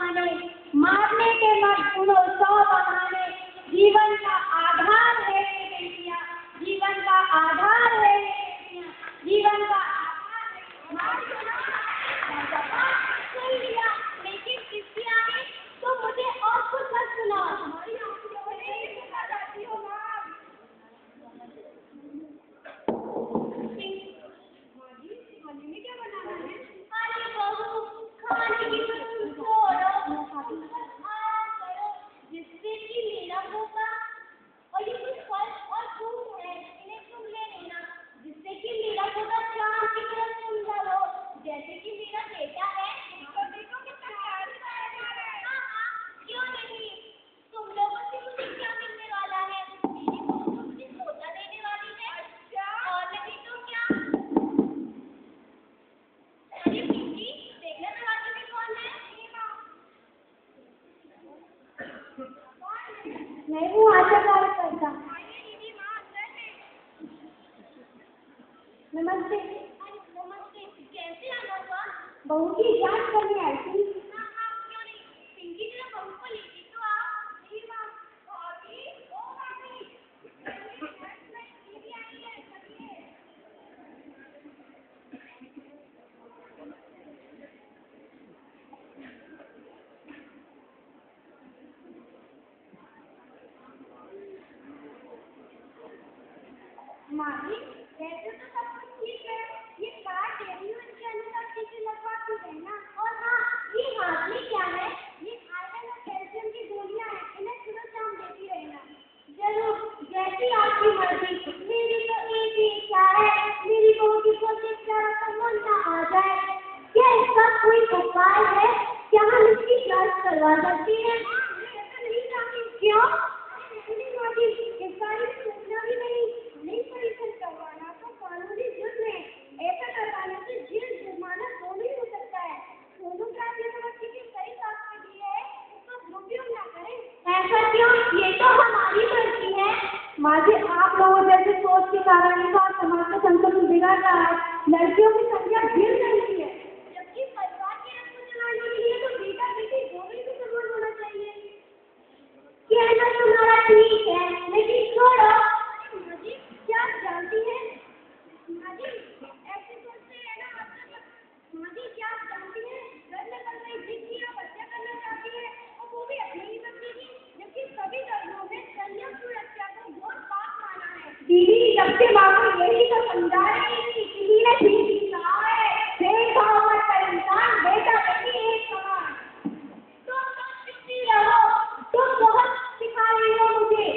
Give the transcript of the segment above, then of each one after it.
बहाने, मारने के मत सुनो 100 बहाने। जीवन का आधार है ये बेटियां, जीवन का आधार है ये बेटियां, जीवन का आधार है। सुन लिया, लेकिन इसके आगे तो मुझे और कुछ मत सुनाओ। जिससे कि मेरा होगा और ये कुछ फल और फूल है, इन्हें तुम ले लेना, जिससे कि मेरा होगा चांद की तरह सुंदर हो, जैसे कि मेरा बेटा है। तो देखो कितना प्यारा है। हाँ, क्यों नहीं, तुम लोगों से मुझे क्या मिलने वाला है? मेरी बहू तो मुझे सोचा देने वाली है। और नहीं तो क्या? अरे पिंकी, देखना दरवाजे में कौन है? मैं हूँ आशा कार्यकर्ता। नमस्ते। नमस्ते, कैसे आना हुआ? बहू की जांच करने आई थी। हाँ हाँ, क्यों नहीं, पिंकी जरा बहू को लेती तो आओ। जी माँ। भाभी, ओ भाभी, दीदी आई है, चलिए। माँ जी, वैसे तो सब कुछ ठीक है, ये कार्ड दे रही हूँ, इसके अंदर टीके लगवाती है ना। और हाँ, ये हाथ में क्या है? ये आयरन और कैल्शियम की गोलियां हैं, इन्हें सुबह शाम देती रहना। जरूर, जैसी आपकी मर्जी। मेरी तो एक ही इच्छा है, मेरी बहू की कोशिश करा तो मन ना आ जाए। क्या इसका कोई उपाय है? क्या हम इसकी जांच करवा सकती हैं? ऐसा नहीं चाहती। क्यों? नहीं माँ जी, इस बारे में सोचना भी नहीं परीक्षण करवाना तो कानूनी जुर्म है। ऐसा करवाने से जेल जुर्माना दोनों ही हो सकता है। सोनोग्राफी तो बच्चे के सही स्वास्थ्य के लिए है, उसका दुरुपयोग ना करें। ऐसा क्यों? ये तो हमारी मर्जी है। माँ जी, आप लोगों जैसे सोच के कारण ही तो समाज का संतुलन बिगड़ रहा है। लड़कियों की संख्या गिर रही है, जबकि परिवार के रंग को चलाने के लिए तो बेटा बेटी दोनों ही समान होना चाहिए। कहना तुम्हारा ठीक है, लेकिन छोड़ो। माँ जी, क्या आप जानती हैं? माँ जी, ऐसे सोचते हैं ना आप। माँ जी, क्या आप जानती हैं? घर में बन रही जिद की आप हत्या करना चाहती है, और वो भी अपनी ही बच्ची की, जबकि सभी धर्मों में संयम हत्या को बहुत पाप माना है। दीदी, जब से माँ को यही तो समझा रही थी, किसी ने ठीक कहा है, भेदभाव मत कर इंसान, बेटा बेटी एक समान। तुम चुप ही रहो, तुम बहुत सिखा रही हो मुझे।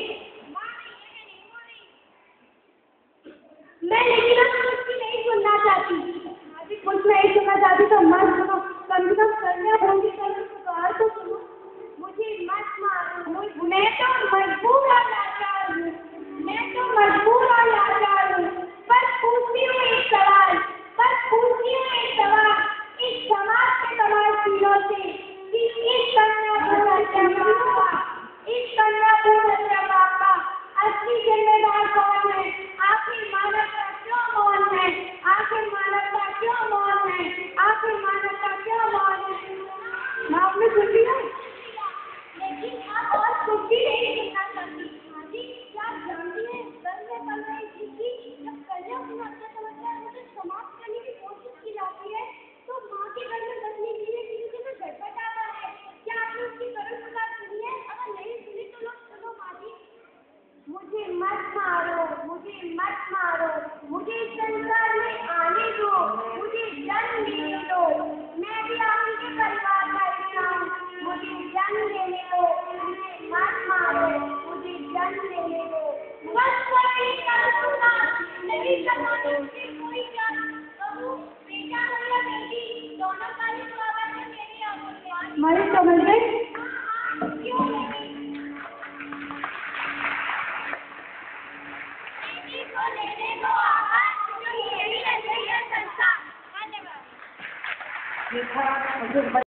मैं लेकिन अब कुछ भी नहीं सुनना चाहती। अभी कुछ नहीं सुनना चाहती तो मत सुनो, कम से कम कन्या भोगी करके पुकार तो सुनो। मुझे मत मारो, मैं तो मजबूर और लाचार हूँ, बस पूछती हूँ एक सवाल, इस समाज के तमाम चीजों से कि इस कन्या भ्रूण हत्या पाप का असली जिम्मेदार कौन है? आखिर मानवता क्यों मौन है? आपने सुन लिया? लेकिन आप और कुछ भी नहीं सुनना चाहती। हाँ जी, क्या आप जानती हैं, घर में बन रही जिद्दी जब कन्या भ्रूण हत्या समस्या उसे समाप्त करने की कोशिश की जाती है, तो माँ के घर में बचने के लिए किसी से तो झटपट आता है। क्या आपने उसकी करुण पुकार सुनी है? अगर नहीं सुनी तो लोग सुनो माँ जी। मुझे मत मारो, मुझे इस संसार में आने दो, मुझे जन्म देने दो। मैं भी आप ही के परिवार का हिस्सा हूँ, मुझे जन्म देने दो। मुझे मत मारो, मुझे जन्म देने दो। बस कोई नहीं करवानी मुझे कोई जान। बहू, बेटा हो या बेटी, दोनों का ही स्वागत है मेरी आंखों में। हमारी समझ गई? हाँ, क्यों नहीं? को लेने को आवाज, क्योंकि यही है संसार। धन्यवाद।